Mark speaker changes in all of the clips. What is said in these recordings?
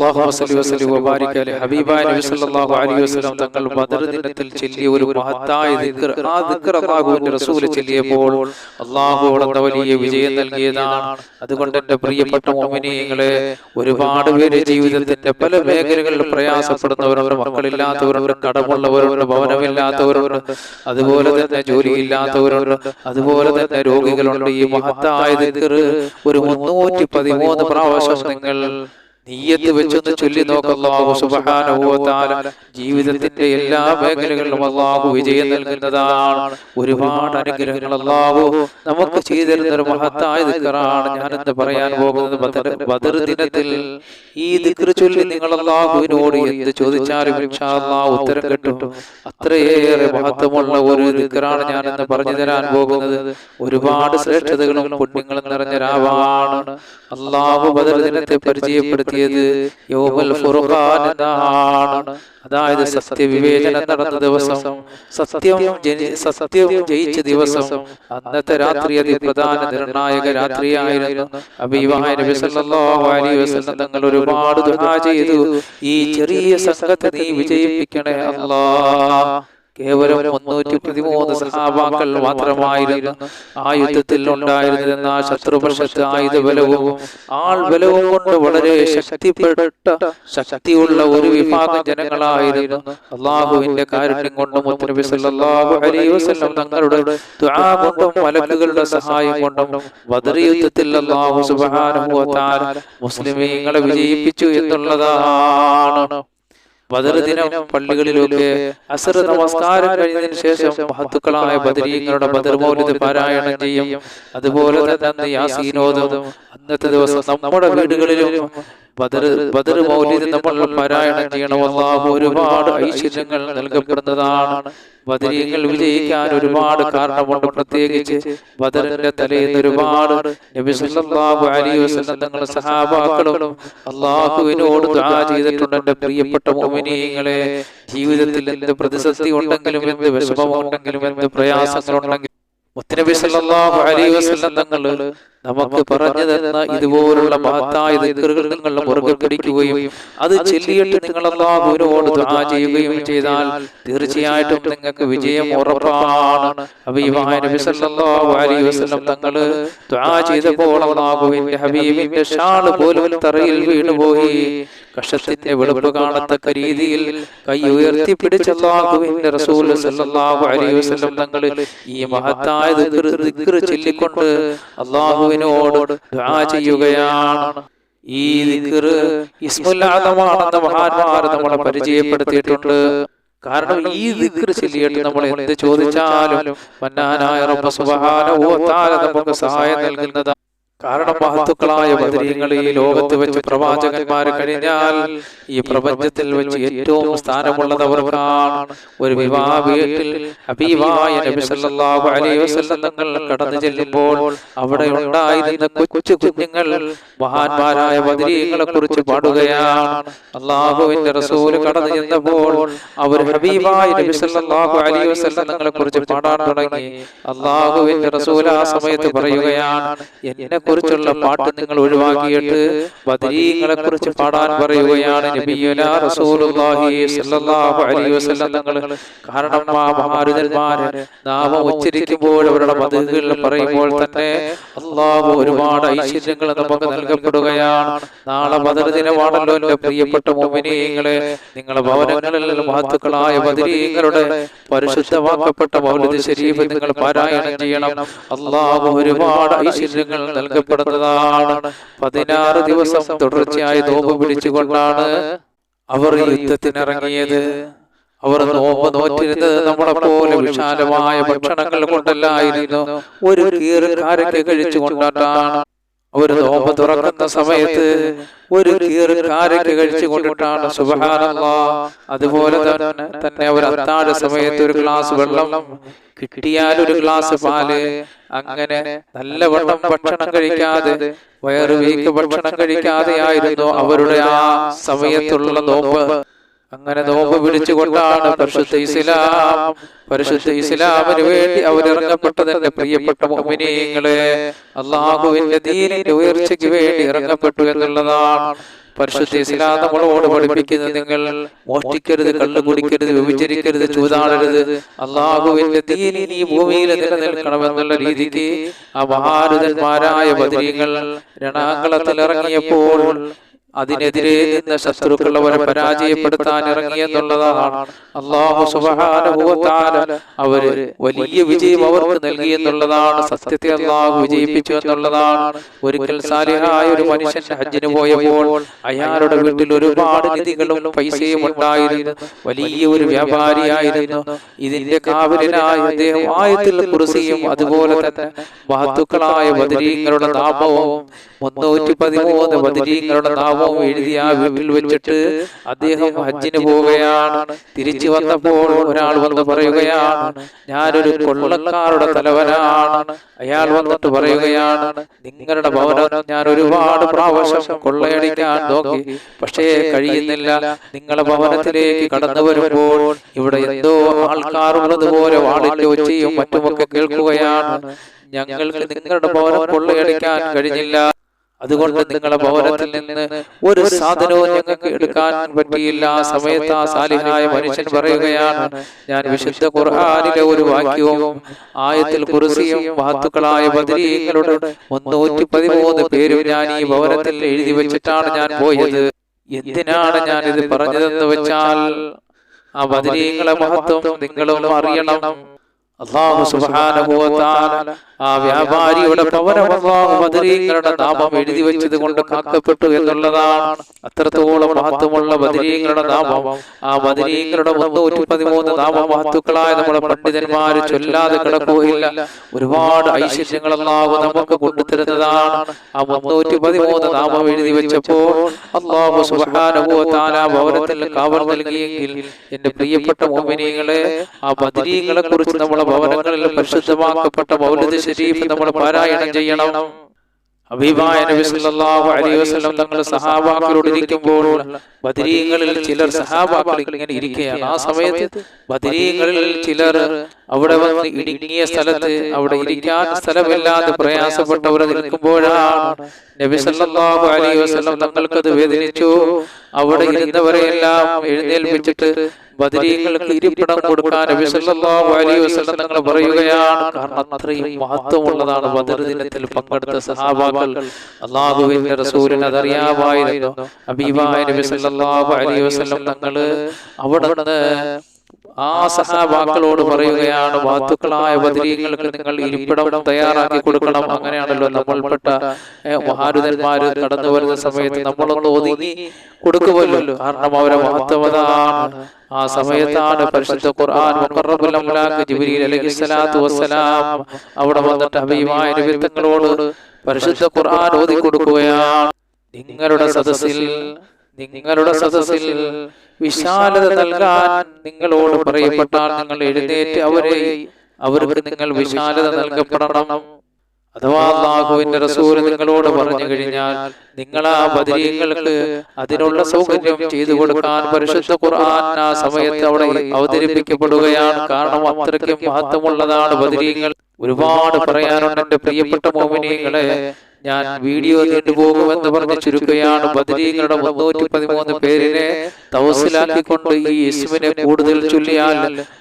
Speaker 1: അല്ലാഹുമ്മ സ്വല്ലി വസല്ലി വബാരിക് അലൈഹി ഹബീബായ നബി സല്ലല്ലാഹു അലൈഹി വസല്ലം തങ്ങൾ ബദർ ദിനത്തിൽ ചൊല്ലിയ ഒരു മഹത്തായ ദിക്ർ, ആ ദിക്ർ അല്ലാഹുവിന്റെ റസൂൽ ചൊല്ലിയപ്പോൾ അല്ലാഹു അവിടെ വലിയ വിജയം നൽകിയതാണ്. അതുകൊണ്ട് എൻ്റെ പ്രിയപ്പെട്ട മുഅ്മിനീങ്ങളെ, ഒരുപാട് പേര് ജീവിതത്തിന്റെ പല മേഖലകളിൽ പ്രയാസപ്പെടുന്നവരുണ്ട്. മക്കളില്ലാത്തവരുണ്ട്, കടമുള്ളവരുണ്ട്, ഭവനമില്ലാത്തവരുണ്ട്, അതുപോലെ തന്നെ ജോലിയില്ലാത്തവരുണ്ട്, അതുപോലെ തന്നെ രോഗികളുണ്ട്. ഈ മഹത്തായ ദിക്ർ ഒരു 313 പ്രാവശ്യം നിങ്ങൾ നിയ്യത്ത് വെച്ചൊന്ന് ചൊല്ലി നോക്ക്. അല്ലാഹു സുബ്ഹാനഹു വ തആല ജീവിതത്തിന്റെ എല്ലാ മേഖലകളിലും അല്ലാഹു വിജയം നൽകുന്നതാണ്. ഒരുപാട് അനുഗ്രഹങ്ങൾ അല്ലാഹു നമുക്ക് ചെയ്തിരുന്ന ഒരു മഹത്തായ ദിക്റാണ് ഞാനിന്ന് പറയാൻ പോകുന്നത്. ബദർ ദിനത്തിൽ ഈ ദിക്ർ ചൊല്ലി നിങ്ങൾ അല്ലാഹുവിനോട് എന്ത് ചോദിച്ചാലും ഇൻഷാ അല്ലാഹ് ഉത്തരം കിട്ടും. അത്രയേറെ മഹത്വമുള്ള ഒരു ദിക്റാണ് ഞാനിന്ന് പറഞ്ഞു തരാൻ പോകുന്നത്. ഒരുപാട് ശ്രേഷ്ഠതകളും പുണ്യങ്ങളും നിറഞ്ഞ രാവാണ്. അല്ലാഹു ബദർ ദിനത്തെ പരിചയപ്പെടുത്തി യൗമുൽ ഫുർഖാൻ എന്നാണ്. അതായത് സത്യവിവേചനം നടന്ന ദിവസം, സത്യം ജയിച്ച ദിവസം, അന്നത്തെ രാത്രി അതിപ്രധാന നിർണായക രാത്രിയായിരുന്നു. ഹബീബായ നബി സല്ലല്ലാഹു അലൈഹി വസല്ലം തങ്ങൾ ഒരുപാട് ദുആ ചെയ്തു, ഈ ചെറിയ സംഘത്തെ നീ വിജയിപ്പിക്കണേ അല്ലാഹ്. കേവലം 313 സഹാബാക്കൾ മാത്രമായിരുന്നു ആ യുദ്ധത്തിൽ ഉണ്ടായിരുന്ന. ശത്രുപക്ഷത്ത് ആയുധബലവും ആൾബലവും കൊണ്ട് വളരെ ശക്തിയുള്ള ഒരു വിഭാഗം ജനങ്ങളായിരുന്നു. അള്ളാഹുവിന്റെ കാരുണ്യം കൊണ്ടും മുത്തനബി സല്ലല്ലാഹു അലൈഹി വസല്ലം തങ്ങളുടെ ദുആ കൊണ്ടും മലക്കുകളുടെ സഹായം കൊണ്ടും ബദർ യുദ്ധത്തിൽ അല്ലാഹു സുബ്ഹാനഹു വ തആല മുസ്ലിമീങ്ങളെ വിജയിപ്പിച്ചു എന്നുള്ളതാണ്. ബദർ ദിനം പള്ളികളിലൊക്കെ അസ്ർ നമസ്കാരം കഴിഞ്ഞതിന് ശേഷം മഹത്തുക്കളായ ബദരീങ്ങളുടെ ബദർ മൗലിദ് പാരായണം ചെയ്യും. അതുപോലെ തന്നെ യാസീനോദും. അന്നത്തെ ദിവസം നമ്മുടെ വീടുകളിലും ബദർ മൗലിദ് നമ്മൾ പാരായണം ചെയ്യണം. അല്ലാഹു ഒരുപാട് ഐശ്വര്യങ്ങൾ നൽകപ്പെടുന്നതാണ്. ബദരീങ്ങൾ വിജയിക്കാൻ ഒരുപാട് കാരണമുണ്ട്. പ്രത്യേകിച്ച് ബദറിന്റെ തലേന്ന് ഒരുപാട് നബി സല്ലല്ലാഹു അലൈഹി വസല്ലം തങ്ങളുടെ സഹാബാക്കളും അല്ലാഹുവിനോട് ദുആ ചെയ്തിട്ടുണ്ട്. എൻ്റെ പ്രിയപ്പെട്ട മുഅ്മിനീങ്ങളെ, ജീവിതത്തിൽ എന്ത് പ്രതിസന്ധി ഉണ്ടെങ്കിലും, എന്ത് വിഷമമുണ്ടെങ്കിലും, എന്ത് പ്രയാസങ്ങളുണ്ടെങ്കിലും മുത്തനബി സല്ലല്ലാഹു അലൈഹി വസല്ലം തങ്ങൾ നമുക്ക് പറഞ്ഞു തന്ന ഇതുപോലുള്ള മഹത്തായ ദിക്റുകൾ നിങ്ങൾ മുറുകെ പിടിക്കുകയും അത് ചൊല്ലിയിട്ട് നിങ്ങൾ അല്ലാഹുവിനോട് ദുആ ചെയ്യുകയും ചെയ്താൽ തീർച്ചയായിട്ടും നിങ്ങൾക്ക് വിജയം ഉറപ്പാണ്. ഹബീബായ നബി സല്ലല്ലാഹു അലൈഹി വസല്ലം തങ്ങൾ ദുആ ചെയ്തപ്പോൾ അല്ലാഹുവിന്റെ ഹബീബിന്റെ ഷാൾ പോലും തറയിൽ വീണുപോയി. കഷത്തിന്റെ വെളുപ്പ് കാണത്തക്ക രീതിയിൽ കൈ ഉയർത്തി പിടിച്ച അല്ലാഹുവിന്റെ റസൂൽ സല്ലല്ലാഹു അലൈഹി വസല്ലം തങ്ങൾ ഈ മഹത്തായ ദിക്ർ ചൊല്ലിക്കൊണ്ട് അല്ലാഹുവിനോട് ദുആ ചെയ്യുകയാണ്. ഈ ദിക്ർ ഇസ്മുൽ അഅ്ളമാണെന്ന് മഹാന്മാർ നമ്മളെ പരിചയപ്പെടുത്തിയിട്ടുണ്ട്. കാരണം ഈ ദിക്ർ ചൊല്ലിയിട്ട് നമ്മൾ എന്ത് ചോദിച്ചാലും മന്നാനായ റബ്ബ് സുബ്ഹാനഹു വ തആല നമുക്ക് സഹായം നൽകുന്നതാണ്. കാരണം മഹത്തുക്കളായ ബദരീങ്ങൾ ഈ ലോകത്ത് വെച്ച് പ്രവാചകന്മാർ കഴിഞ്ഞാൽ ഈ പ്രപഞ്ചത്തിൽ വെച്ച് ഏറ്റവും സ്ഥാനമുള്ളത് അവർക്കാണ്. ഒരു വിവാഹ വീട്ടിൽ ഹബീബായ നബി സല്ലല്ലാഹു അലൈഹി വസല്ലം തങ്ങൾ കടന്നു ചെല്ലുമ്പോൾ അവിടെ ഉണ്ടായിരുന്ന കൊച്ചു കുഞ്ഞുങ്ങൾ മഹാന്മാരായ ബദരീങ്ങളെ കുറിച്ച് പാടുകയാണ്. അല്ലാഹുവിന്റെ റസൂൽ കടന്നു ചെന്നപ്പോൾ അവർ ഹബീബായ നബി സല്ലല്ലാഹു അലൈഹി വസല്ലം തങ്ങളെ കുറിച്ച് പാടാൻ തുടങ്ങി. അല്ലാഹുവിന്റെ റസൂൽ ആ സമയത്ത് പറയുകയാണ്, എന്നെ കുറിച്ചുള്ള പാട്ട് നിങ്ങൾ ഒഴിവാക്കിയിട്ട് ബദരീങ്ങളെ കുറിച്ച് പാടാൻ പറയുകയാണ് നബിയുനാ റസൂലുള്ളാഹി സ്വല്ലല്ലാഹു അലൈഹി വസല്ലം തങ്ങൾ. കാരണം ആ മഹാരുതന്മാരെ നാമം ഉച്ചരിക്കുമ്പോൾ അവരുടെ മദ്ഹുകൾ പറയുമ്പോൾ തന്നെ അല്ലാഹു ഒരുപാട് ഐശ്വര്യങ്ങൾ നമുക്ക് നൽകപ്പെടുകയാണ്. നാളെ ബദർ ദിനമാണല്ലോ എൻ്റെ പ്രിയപ്പെട്ട മുഅ്മിനീങ്ങളെ. നിങ്ങളുടെ ഭവനങ്ങളിൽ മഹത്തുക്കളായ ബദരീങ്ങളുടെ പരിശുദ്ധമാക്കപ്പെട്ട മൗലിദ് ശരീഫ് നിങ്ങൾ പാരായണം ചെയ്യണം. അല്ലാഹു ഒരുപാട് ഐശ്വര്യങ്ങൾ നൽകപ്പെടുന്നതാണ്. 16 ദിവസം തുടർച്ചയായി നോമ്പ് പിടിച്ചുകൊണ്ടാണ് അവർ യുദ്ധത്തിനിറങ്ങിയത്. അവർ നോമ്പ് നോറ്റിരുന്നത് നമ്മളെ പോലെ വിശാലമായ ഭക്ഷണങ്ങൾ കൊണ്ടല്ലായിരുന്നു, ഒരു കീറുകാരൊക്കെ കഴിച്ചുകൊണ്ടാണ്. അവർ നോമ്പ് തുറക്കുന്ന സമയത്ത് ഒരു കീറുകാരൊക്കെ കഴിച്ചുകൊണ്ടിട്ടാണ്. സുബ്ഹാനല്ലാഹ്. അതുപോലെ തന്നെ അവർ അത്താഴ സമയത്ത് ഒരു ഗ്ലാസ് വെള്ളം കിട്ടിയാൽ ഒരു ഗ്ലാസ് പാല്, അങ്ങനെ നല്ലവണ്ണം ഭക്ഷണം കഴിക്കാതെ വയറ് വീക്ക് ഭക്ഷണം കഴിക്കാതെയായിരുന്നു അവരുടെ ആ സമയത്തുള്ള നോമ്പ്. അങ്ങനെ നോമ്പ് പിടിച്ചുകൊണ്ടാണ് പരിശുദ്ധ ഇസ്ലാമിന് വേണ്ടി അവരിറങ്ങപ്പെട്ടതിന്റെ പ്രിയപ്പെട്ട മുഅ്മിനീങ്ങളെ. അല്ലാഹുവിന്റെ ദീനിന്റെ ഉയർച്ചയ്ക്ക് വേണ്ടി ഇറങ്ങപ്പെട്ടു എന്നുള്ളതാണ്. പരിശുദ്ധ ഇസ്ലാം നമ്മളോട് പഠിപ്പിക്കുന്നത് നിങ്ങൾ മോഷ്ടിക്കരുത്, കള്ളു കുടിക്കരുത്, വ്യഭിചരിക്കരുത്, ചൂതാടരുത്, അള്ളാഹുവിന്റെ ദീൻ ഈ ഭൂമിയിൽ നിലനിൽക്കണമെന്നുള്ള രീതിക്ക് ആ മഹാരഥന്മാരായ ബദരീങ്ങൾ രണാങ്കളത്തിൽ ഇറങ്ങിയപ്പോൾ അതിനെതിരെ നിന്ന് ശത്രുക്കൾ അവരെ പരാജയപ്പെടുത്താൻ ഇറങ്ങിയെന്നുള്ളതാണ്. അല്ലാഹു സുബ്ഹാനഹു വ തആല അവര് വലിയ വിജയം അവർക്ക് നൽകിയെന്നുള്ളതാണ്. സത്യത്തെ അല്ലാഹു വിജയിപ്പിച്ചു എന്നുള്ളതാണ്. ഒരിക്കൽ സാലിഹായ ഒരു മനുഷ്യൻ ഹജ്ജിന് പോയപ്പോൾ അയാളുടെ വീട്ടിൽ ഒരുപാട് നിധികളും പൈസയും ഉണ്ടായിരുന്നു. വലിയ ഒരു വ്യാപാരിയായിരുന്നു. ഇതിന്റെ കാവലിനായി അദ്ദേഹം ആയത്തുൽ കുർസിയും അതുപോലെ തന്നെ മഹത്തുക്കളായ ബദരീങ്ങളുടെ നാമവും 313 ബദരീങ്ങളുടെ നാമവും എഴുതി ആ വീട്ടിൽ വെച്ചിട്ട് അദ്ദേഹം ഹജ്ജിന് പോവുകയാണ്. തിരിച്ചു വന്നപ്പോൾ ഒരാൾ വന്ന് പറയുകയാണ്, ഞാനൊരു കൊള്ളക്കാരുടെ തലവനാണ്. അയാൾ വന്നിട്ട് പറയുകയാണ്, നിങ്ങളുടെ ഭവനം ഞാൻ ഒരുപാട് പ്രാവശ്യം കൊള്ളയടിക്കാൻ നോക്കി, പക്ഷേ കഴിയുന്നില്ല. നിങ്ങളുടെ ഭവനത്തിലേക്ക് കടന്നു വരുമ്പോൾ ഇവിടെ എന്തോ ആൾക്കാരുള്ളതുപോലെ വാളിന്റെ ഒച്ചയും മറ്റുമൊക്കെ കേൾക്കുകയാണ്. ഞങ്ങൾക്ക് നിങ്ങളുടെ ഭവനം കൊള്ളയടിക്കാൻ കഴിഞ്ഞില്ല. അതുകൊണ്ട് നിങ്ങളുടെ ഭവനത്തിൽ നിന്ന് ഒരു സാധനവും ഞങ്ങൾക്ക് എടുക്കാൻ പറ്റിയില്ല. ആ സമയത്ത് ആ സാലിഹായ മനുഷ്യൻ പറയുകയാണ്, ഞാൻ വിശുദ്ധ ഖുർആനിലെ ഒരു വാക്യവും ആയത്തുൽ കുർസിയും മഹത്തുക്കളായ ബദരീങ്ങളുടെ 313 പേരും ഞാൻ ഈ ഭവനത്തിൽ എഴുതി വെച്ചിട്ടാണ് ഞാൻ പോയത്. എന്തിനാണ് ഞാൻ ഇത് പറഞ്ഞതെന്ന് വെച്ചാൽ ആ ബദരീങ്ങളെ മഹത്വം നിങ്ങളും അറിയണം. അല്ലാഹു സുബ്ഹാനഹു വ തആല ആ വ്യാപാരിയുടെ ഭവനം അല്ലാഹു ബദരീങ്ങളുടെ നാമം എഴുതി വെച്ചത് കൊണ്ട് കാക്കപ്പെട്ടു എന്നുള്ളതാണ്. അത്രത്തോളം മഹത്വമുള്ള ബദരീങ്ങളുടെ നാമം, ആ ബദരീങ്ങളുടെ 313 നാമ മഹത്തുക്കളായ നമ്മുടെ പണ്ഡിതന്മാർ ചൊല്ലാതെ കിടക്കുകയില്ല. ഒരുപാട് ഐശ്വര്യങ്ങൾ അല്ലാഹു നമുക്ക് കൊണ്ടുതരുന്നതാണ്. ആ 313 നാമം എഴുതി വെച്ചപ്പോൾ അല്ലാഹു സുബ്ഹാനഹു വ തആല ഭവനത്തിൽ കാവൽ നൽകിയെങ്കിൽ എന്റെ പ്രിയപ്പെട്ട മുഅ്മിനീങ്ങളെ, ആ ബദരീങ്ങളെ കുറിച്ച് നമ്മുടെ ഭവനങ്ങളിൽ പരിശുദ്ധമാക്കപ്പെട്ട മൗലിദ് ശരീഫ് നമ്മൾ പാരായണം ചെയ്യണം. ഹബീബായ നബി സല്ലല്ലാഹു അലൈഹി വസല്ലം തങ്ങൾ സഹാബാക്കളോട് ഇരിക്കുമ്പോൾ ബദരീങ്ങളിൽ ചിലർ സഹാബാക്കൾ ഇങ്ങനെ ഇരിക്കുകയാണ്. ആ സമയത്ത് ബദരീങ്ങളിൽ ചിലർ അവിടെ വന്ന് ഇടുങ്ങിയ സ്ഥലത്ത് അവിടെ ഇരിക്കാൻ സ്ഥലമില്ലാതെ പ്രയാസപ്പെട്ടവർ നിൽക്കുമ്പോഴാണ് നബി സല്ലല്ലാഹു അലൈഹി വസല്ലം തങ്ങൾക്കത് വേദനിച്ചു. അവിടെ ഇരുന്നവരെയെല്ലാം എഴുന്നേൽപ്പിച്ചിട്ട് ബദരീങ്ങൾക്ക് ഇരിപ്പിടം കൊടുക്കാൻ നബി സല്ലല്ലാഹു അലൈഹി വസല്ലം തങ്ങൾ പറയുകയാണ്. കാരണം അത്രയും മഹത്വമുള്ളതാണ് ബദർ ദിനത്തിൽ പങ്കെടുത്ത സഹാബാക്കൾ. അല്ലാഹുവിന്റെ റസൂലിന് അതറിയാമായിരുന്നു. ഹബീബായ നബി സല്ലല്ലാഹു അലൈഹി വസല്ലം തങ്ങൾ അവിടെ ആ സഹാബാക്കളോട് പറയുകയാണ്, മഹത്തുക്കളായ ബദരീങ്ങൾക്ക് നിങ്ങൾ ഇരിപ്പിടം തയ്യാറാക്കി കൊടുക്കണം. അങ്ങനെയാണല്ലോ നമ്മൾപ്പെട്ട മഹാരുതന്മാര് കടന്നു വരുന്ന സമയത്ത് നമ്മളൊന്ന് ഒതുങ്ങി കൊടുക്കുമല്ലോ. കാരണം അവരെ മഹത്വതാണ്. ആ സമയത്താണ് പരിശുദ്ധ ഖുർആൻ മുഖറബുൽ അംലാക്ക് ജിബ്രീൽ അലൈഹിസ്സലാത്തു വസ്സലാം അവിടെ വന്നിട്ട് ഹബീബായ നബി തങ്ങളോട് പരിശുദ്ധ ഖുർആൻ ഓതി കൊടുക്കുകയാണ്. നിങ്ങളുടെ സദസ്സിൽ വിശാലത നൽകാൻ നിങ്ങളോട് പറയപ്പെട്ടാൽ നിങ്ങൾ എഴുന്നേറ്റ് അവർക്ക് നിങ്ങൾ വിശാലത നൽകപ്പെടണം. അഥവാ അല്ലാഹുവിന്റെ റസൂൽ നിങ്ങളോട് പറഞ്ഞു കഴിഞ്ഞാൽ നിങ്ങൾ ആ ബദരീങ്ങൾക്ക് അതിനുള്ള സൗകര്യം ചെയ്തു കൊടുക്കാൻ പരിശുദ്ധ ഖുർആൻ ആ സമയത്ത് അവിടെ അവതരിപ്പിക്കപ്പെടുകയാണ്. കാരണം അത്രയ്ക്കും മഹത്വമുള്ളതാണ് ബദരീങ്ങൾ. ഒരുപാട് പറയാനുണ്ട് എന്റെ പ്രിയപ്പെട്ട മോമിനീങ്ങളെ. ഞാൻ വീഡിയോ നീണ്ടുപോകുമെന്ന് പറഞ്ഞ് ചുരുക്കുകയാണ്. ബദരീങ്ങളുടെ 313 പേരിനെ തവസ്സിലാക്കിക്കൊണ്ട് ഈ ഇസ്മിനെ കൂടുതൽ ചൊല്ലിയാൽ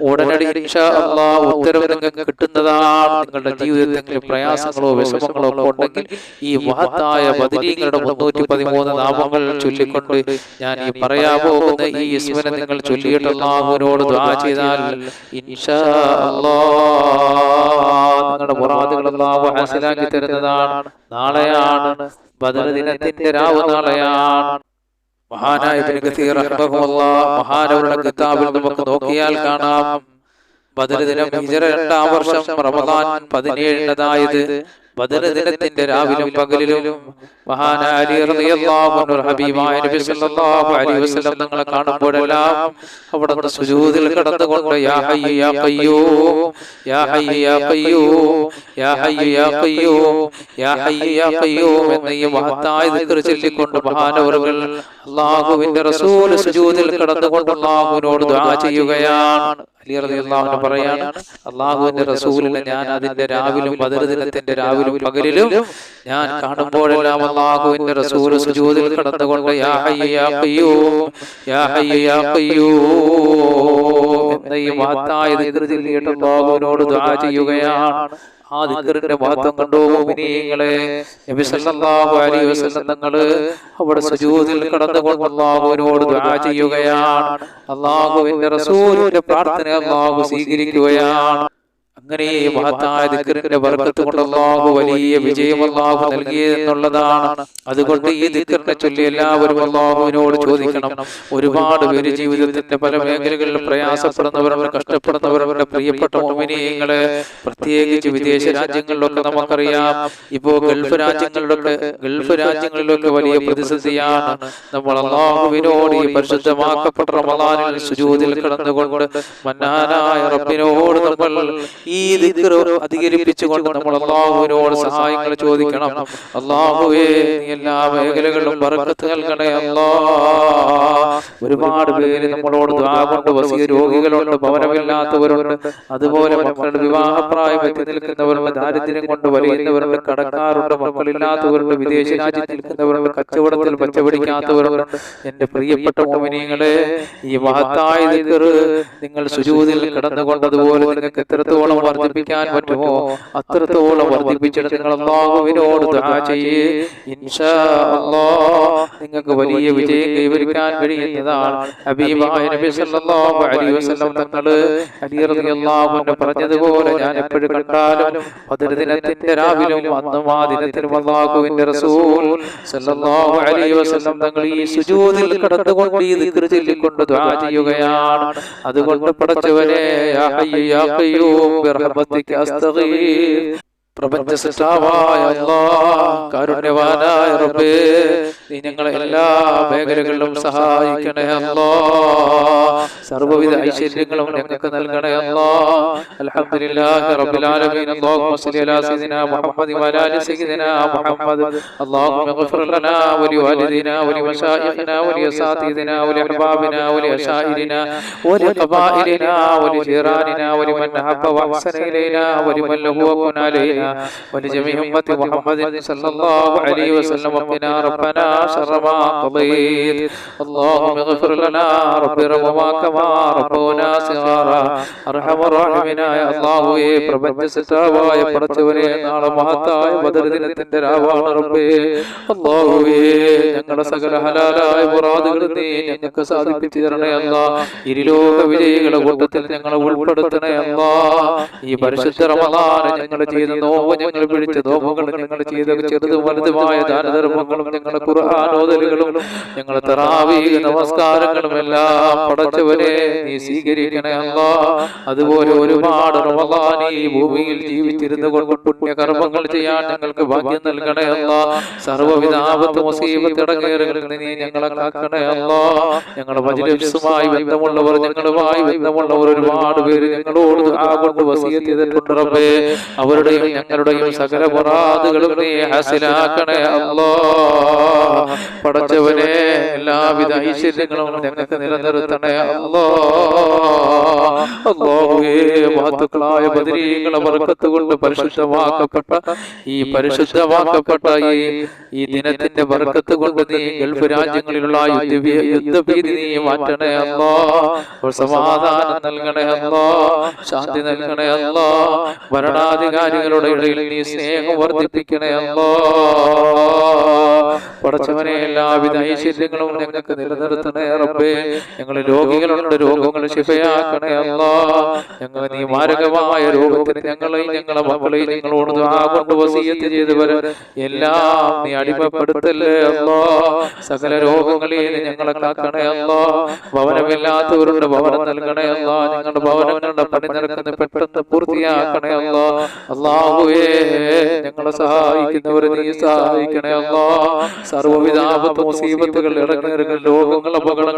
Speaker 1: ഉടനടി ഇൻഷാ അല്ലാഹ് ഉത്തരം നിങ്ങൾക്ക് കിട്ടുന്നതാണ്. നിങ്ങളുടെ ജീവിതത്തിൽ പ്രയാസങ്ങളോ വിഷമങ്ങളോ ഒക്കെ ഉണ്ടെങ്കിൽ ഈ മഹത്തായ ബദരീങ്ങളുടെ 313 നാമങ്ങൾ ചൊല്ലിക്കൊണ്ട് ഞാൻ ഈ പറയാൻ പോകുന്ന ഈ ഇസ്മിനെ നിങ്ങൾ ചൊല്ലിയിട്ട് അല്ലാഹുവിനോട് ദുആ ചെയ്താൽ ഇൻഷാ അല്ലാഹ് നിങ്ങളുടെ മുറാദുകൾ അല്ലാഹു ഹാസിലാക്കി തരുന്നതാണ്. നാളെയാണ് ബദർ ദിനത്തിന്റെ രാവ്. നാളെയാണ് മഹാനായ ഇബ്നു കസീർ റഹിമഹുല്ലാഹ് മഹാനവരുടെ കിതാബിൽ നമുക്ക് നോക്കിയാൽ കാണാം, ബദർ ദിനം ഹിജ്റ 2-ാം വർഷം റമദാൻ 17-ാമതായത്. ബദർ ദിനത്തിന്റെ രാവിലും പകലിലും മഹാനായ അലി റളിയല്ലാഹു അൻഹു ഹബീബായ നബി സല്ലല്ലാഹു അലൈഹി വസല്ലം തങ്ങളെ കാണുമ്പോഴെല്ലാം അവിടെ സുജൂദിൽ കിടന്നുകൊണ്ട് യാ ഹയ്യു യാ ഖയ്യൂം യാ ഹയ്യു യാ ഖയ്യൂം യാ ഹയ്യു യാ ഖയ്യൂം യാ ഹയ്യു യാ ഖയ്യൂം എന്ന ഈ മഹത്തായ ദിക്ർ ചൊല്ലിക്കൊണ്ട് മഹാനവറുകൾ അല്ലാഹുവിന്റെ റസൂൽ സുജൂദിൽ കിടന്നുകൊണ്ട് അല്ലാഹുവിനോട് ദുആ ചെയ്യുകയാണ്. അലി റളിയല്ലാഹു അൻഹു പറയാണ്, അല്ലാഹുവിന്റെ റസൂലിനെ ഞാൻ അതിന്റെ രാവിലും ബദർ ദിനത്തിന്റെ രാവിലും പകലിലും ഞാൻ കാണുമ്പോഴെല്ലാം അല്ലാഹുവിന്റെ റസൂൽ സുജൂദിൽ കിടന്നുകൊണ്ട് യാ ഹയ്യ യാ ഖയ്യൂം യാ ഹയ്യ യാ ഖയ്യൂം എന്ന ഈ മഹത്തായ ദിക്ർ ചൊല്ലിയിട്ട് അല്ലാഹുവിനോട് ദുആ ചെയ്യുകയാണ്. ആ ദിക്റിന്റെ മഹത്വം കണ്ടോ മുഅ്മിനീങ്ങളെ. നബി സല്ലല്ലാഹു അലൈഹി വസല്ലം തങ്ങള് അവിടെ സുജൂദിൽ കിടന്നുകൊണ്ട് അല്ലാഹുവിനോട് ദുആ ചെയ്യുകയാണ്. അല്ലാഹുവിന്റെ റസൂലിന്റെ പ്രാർത്ഥന അല്ലാഹു സ്വീകരിക്കുകയാണ്. അങ്ങനെ ഈ മഹത്തായ ദിക്റിന്റെ ബർക്കത്ത് കൊണ്ട് അല്ലാഹു വലിയ വിജയം അല്ലാഹു നൽകിയെന്നുള്ളതാണ്. അതുകൊണ്ട് ഈ ദിക്റിനെ ചൊല്ലി എല്ലാവരും അല്ലാഹുവിനോട് ചോദിക്കണം. ഒരുപാട് പേര് ജീവിതത്തിന്റെ പല മേഖലകളിൽ പ്രയാസപ്പെടുന്നവരുണ്ട്, കഷ്ടപ്പെടുന്നവരുടെ പ്രിയപ്പെട്ട മുഅ്മിനീങ്ങളെ, പ്രത്യേകിച്ച് വിദേശ രാജ്യങ്ങളിലൊക്കെ നമുക്കറിയാം, ഇപ്പോ ഗൾഫ് രാജ്യങ്ങളിലൊക്കെ വലിയ പ്രതിസന്ധിയാണ്. നമ്മൾ അല്ലാഹുവിനോട് ഈ പരിശുദ്ധമാക്കപ്പെട്ട റമളാനിൽ സുജൂദിൽ കിടന്നുകൊണ്ട് മന്നാനായ റബ്ബിനോട് നമ്മൾ ഈ ദിക്ർ അധികരിപ്പിച്ചുകൊണ്ട് നമ്മൾ അല്ലാഹുവിനോട് സഹായങ്ങൾ ചോദിക്കണം. അല്ലാഹുവേ, നീ എല്ലാ മേഖലകളിലും ബർക്കത്ത് നൽകണേ അല്ലാഹ്. ഒരുപാട് പേര് നമ്മളോട് ദുആ കൊണ്ട് വസിയ രോഗികളുണ്ട്, ഭവനമില്ലാത്തവരുണ്ട്, അതുപോലെ മക്കളുടെ വിവാഹപ്രായം എത്തി നിൽക്കുന്നവരുണ്ട്, ദാരിദ്ര്യം കൊണ്ട് വലയുന്നവരുണ്ട്, കടക്കാരുണ്ട്, മക്കളില്ലാത്തവരുണ്ട്, വിദേശ രാജ്യത്ത് നിൽക്കുന്നവരുണ്ട്, കച്ചവടത്തിൽ പച്ചപിടിക്കാത്തവരുണ്ട്. എന്റെ പ്രിയപ്പെട്ട മുഅ്മിനീങ്ങളെ, ഈ മഹത്തായ ദിക്ർ നിങ്ങൾ സുജൂദിൽ കിടന്നുകൊണ്ട് അതുപോലെ നിങ്ങൾക്ക് എത്രത്തോളം വർദ്ധിപ്പിക്കാൻ പറ്റുമോ അത്രത്തോളം വർദ്ധിപ്പിച്ചിട്ട് നിങ്ങൾ അല്ലാഹുവിനോട് ദുആ ചെയ്യേ. ഇൻഷാ അല്ലാഹ് നിങ്ങൾക്ക് വലിയ വിജയം കൈവരിക്കാൻ കഴിയുന്നതാണ്. ഹബീബായ നബി സല്ലല്ലാഹു അലൈഹി വസല്ലം തങ്ങൾ അലി റളിയല്ലാഹു അൻഹു പറഞ്ഞതുപോലെ, ഞാൻ എപ്പോഴും കണ്ടാലും ബദർ ദിനത്തിന്റെ രാവിലും അന്നും ആ ദിനത്തിലും അല്ലാഹുവിന്റെ റസൂൽ സല്ലല്ലാഹു അലൈഹി വസല്ലം തങ്ങൾ ഈ സുജൂദിൽ കിടന്നുകൊണ്ട് ഈ ദിക്ർ ചൊല്ലിക്കൊണ്ട് ദുആ ചെയ്യുകയാണ്. അതുകൊണ്ട് പടച്ചവനെ, യാ ഹയ്യ യാ ഖയ്യൂം ബിറഹ്മതിക അസ്തഗീർ, പ്രപഞ്ച സൃഷ്ടാവായ അല്ലാഹ്, കാരുണ്യവാനായ റബ്ബേ, നീ ഞങ്ങളെ എല്ലാ മേഖലകളിലും സഹായിക്കണേ അല്ലാഹ്. സർവ്വവിധ ഐശ്വര്യങ്ങളും ഞങ്ങൾക്ക് നൽകണേ അല്ലാഹ്. അൽഹംദുലില്ലാഹി റബ്ബിൽ ആലമീൻ. അല്ലാഹുമ്മ സ്വല്ലി അലാ സയ്യിദിനാ മുഹമ്മദ് വഅലാ ആലി സയ്യിദിനാ മുഹമ്മദ്. അല്ലാഹുമ്മ ഇഗ്ഫിർ ലനാ വലി വാലിദിനാ വലി മശായിഖിനാ വലി അസാതിദിനാ വലി അഹ്ബാബിനാ വലി അശായിരിനാ വലി ഖബായിലിനാ വലി ജീറാനിനാ വലി മൻ അഹബ്ബ വഅഹ്സന ഇലൈനാ വലി മൻ ലഹു വകുന അലൈനാ ولجميع أمة محمد صلى الله عليه وسلم. وقنا ربنا شر ما قضيت. اللهم اغفر لنا رب ربما كما ربنا صغارا. أرحم الراحمين يا الله. പ്രപഞ്ച സൃഷ്ടാവായ പടച്ചവനെ, നാളെ മഹത്തായ ബദർ ദിനത്തിന്റെ രാവാണ് റബ്ബേ. അല്ലാഹുവേ, ഞങ്ങളുടെ സകല ഹലാലായ മുറാദുകൾ നീ ഞങ്ങൾക്ക് സാധിപ്പിച്ചു തരണേ അല്ലാഹ്. ഇരുലോക വിജയികളുടെ കൂട്ടത്തിൽ ഞങ്ങളെ ഉൾപ്പെടുത്തണേ അല്ലാഹ്. ഈ പരിശുദ്ധ റമളാൻ ഞങ്ങൾ ചെയ്ത നോവ്, ഞങ്ങൾ പിടിച്ച നോവുകൾ, ഞങ്ങൾ ചെയ്ത ചെറുതും വലുതുമായ ദാനധർമ്മങ്ങളും, ഞങ്ങളുടെ ഖുർആൻ ഓതലുകളും, ഞങ്ങളുടെ തറാവീഹ് നമസ്കാരങ്ങളും എല്ലാം പടച്ചവനെ നീ സ്വീകരിക്കണേ അല്ലാഹ്. അതുപോലെ ഒരുപാട് റമളാൻ ഈ ഭൂമിയിൽ ജീവിച്ചിരുന്നു കൊണ്ട് പുണ്യകർമ്മങ്ങൾ ചെയ്യാൻ ഞങ്ങൾക്ക് ഭാഗ്യം നൽകണേ അല്ലാഹ്. സർവ്വവിധ ആപത്ത് മുസീബത്ത് ഇടങ്ങേറുകളിൽ നീ ഞങ്ങളെ കാക്കണേ അല്ലാഹ്. ഞങ്ങളുടെ മജ്‌ലിസുമായി ബന്ധമുള്ളവർ, ഞങ്ങളുമായി ബന്ധമുള്ളവർ ഒരുപാട് പേര് ഞങ്ങളോട് ദുആ കൊണ്ട് വസിയത്ത് ചെയ്തിട്ടുണ്ട് റബ്ബേ. അവരുടെയും ഞങ്ങളുടെയും സകല മുറാദുകളും നീ ഹാസിലാക്കണേ അല്ലാഹ്. പടച്ചവനെ, എല്ലാവിധ ഐശ്വര്യങ്ങളും ഞങ്ങൾക്ക് നിലനിർത്തണേ അല്ലാഹ്. അല്ലാഹുവേ, മഹത്തുക്കളായ ബദരീങ്ങളെ ബർക്കത്ത് കൊണ്ട് പരിശുദ്ധമാക്കപ്പെട്ട ഈ ദിനത്തിന്റെ ബർക്കത്ത് കൊണ്ട് നീ ഗൾഫ് രാജ്യങ്ങളിലുള്ള യുദ്ധഭീതി നീ മാറ്റണേ അല്ലാഹ്. സമാധാനം നൽകണേ അല്ലാഹ്, ശാന്തി നൽകണേ അല്ലാഹ്. ഭരണാധികാരികളുടെ ഇടയിൽ നീ സ്നേഹം വർദ്ധിപ്പിക്കണേ അല്ലാഹ്. പടച്ചവനെ, എല്ലാവിധ ഐശ്വര്യങ്ങളും ഞങ്ങൾക്ക് നിലനിർത്തണേ റബ്ബേ. ഞങ്ങൾ രോഗികളുണ്ട്, രോഗങ്ങൾ ശിഫയാക്കണേ അല്ലാഹ്. ഞങ്ങൾ നീ മാരകമായ രോഗത്തിന് ഞങ്ങളെയും ഞങ്ങളെ മക്കളെയും ഞങ്ങളോട് ദുആ കൊണ്ട് വസിയത്ത് ചെയ്തവരെ എല്ലാം നീ അടിമപ്പെടുത്തല്ലേ അല്ലാഹ്. സകല രോഗങ്ങളെയും ഞങ്ങളെ കാക്കണേ അല്ലാഹ്. ഭവനമില്ലാത്തവരുടെ ഭവനം നൽകണേ അല്ലാഹ്. ഞങ്ങളുടെ ഭവനങ്ങളുടെ പണി നടക്കുന്ന പെട്ടെന്ന് പൂർത്തിയാക്കണേ അല്ലാഹ്. അല്ലാഹുവേ, ഞങ്ങളെ സഹായിക്കുന്നവരെ നീ സഹായിക്കണേ അല്ലാഹ്. സർവ്വവിധ ആപത്ത് മുസീബത്തുകൾ, ഇടങ്ങേറുകൾ, രോഗങ്ങൾ, അപകട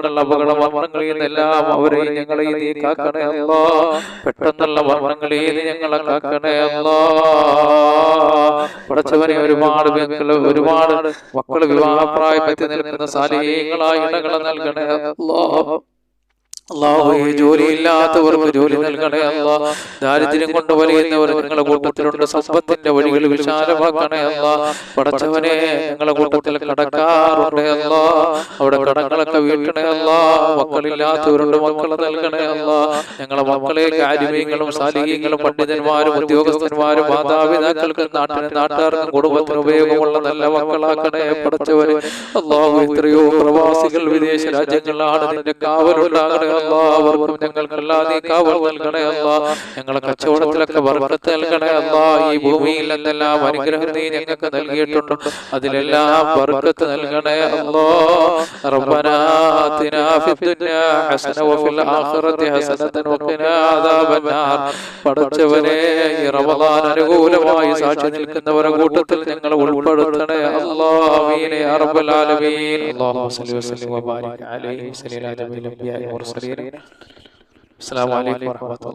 Speaker 1: മരണങ്ങളിൽ നിന്നെല്ലാം അവരെയും ഞങ്ങളെയും നീ കാക്കണേ അല്ലാഹ്. പെട്ടെന്നുള്ള മരണങ്ങളിൽ നീ ഞങ്ങളെ കാക്കണേ അല്ലാഹ്. പടച്ചവനെ, ഒരുപാട് മക്കള് വിവാഹപ്രായമെത്തി നിൽക്കുന്ന സാലിഹീങ്ങളായ ഇണകളെ നൽകണേ അല്ലാഹ്. അല്ലാഹുവേ, ജോലിയില്ലാത്തവർക്ക് ജോലി നൽകണേ അല്ലാ. ദാരിദ്ര്യം കൊണ്ട് വലയുന്നവർ ഞങ്ങളുടെ കൂട്ടത്തിലുണ്ട്. സമ്പത്തിന്റെ വഴികൾ വിശാലമാക്കണേ അല്ലാ. പടച്ചവനെ, ഞങ്ങളുടെ കൂട്ടത്തിൽ കടക്കാറുണ്ട് അല്ലാ, അവിടെ കടങ്ങളൊക്കെ വീട്ടണേ അല്ലാ. മക്കളില്ലാത്തവരുണ്ട്, മക്കളെ നൽകണേ അല്ലാ. ഞങ്ങളെ മക്കളെ ആലിമീങ്ങളും സാലിഹീങ്ങളും പണ്ഡിതന്മാരും ഉദ്യോഗസ്ഥന്മാരും മാതാപിതാക്കൾക്കും നാട്ടുകാർക്കും കുടുംബത്തിന് ഉപയോഗമുള്ള നല്ല മക്കളാക്കണേ പടച്ചവനെ. അല്ലാഹു, എത്രയോ പ്രവാസികൾ വിദേശ രാജ്യങ്ങളിലാണ്, നിന്റെ കാവലുണ്ടാകണേ അല്ലാ. അവർക്കും ഞങ്ങൾക്കെല്ലാം നീ കാവൽ നൽകണേ അല്ലാ. ഞങ്ങളെ കച്ചവടത്തിലൊക്കെ ബർക്കത്ത് നൽകണേ അല്ലാ. ഈ ഭൂമിയിൽ എന്തെല്ലാം അനുഗ്രഹം നീ ഞങ്ങൾക്ക് നൽകിയിട്ടുണ്ട്, അതിലെല്ലാം ബർക്കത്ത് നൽകണേ അല്ലാ. റബ്ബനാ ആതിനാ ഫിദ്ദുനിയാ ഹസന വഫിൽ ആഖിറതി ഹസനതൻ വഖിനാ അദാബന്നാർ. പടച്ചവനെ, ഈ റമളാൻ അനുകൂലമായി സാക്ഷി നിൽക്കുന്നവരുടെ കൂട്ടത്തിൽ ഞങ്ങളെ ഉൾപ്പെടുത്തണേ അല്ലാ. ആമീൻ യാ റബ്ബൽ ആലമീൻ. അല്ലാഹുമ്മ സ്വല്ലി വസല്ലിം വബാരിക് അലൈഹി വസല്ലം. അസ്സലാമു അലൈക്കും വറഹ്മത്തുള്ളാഹി.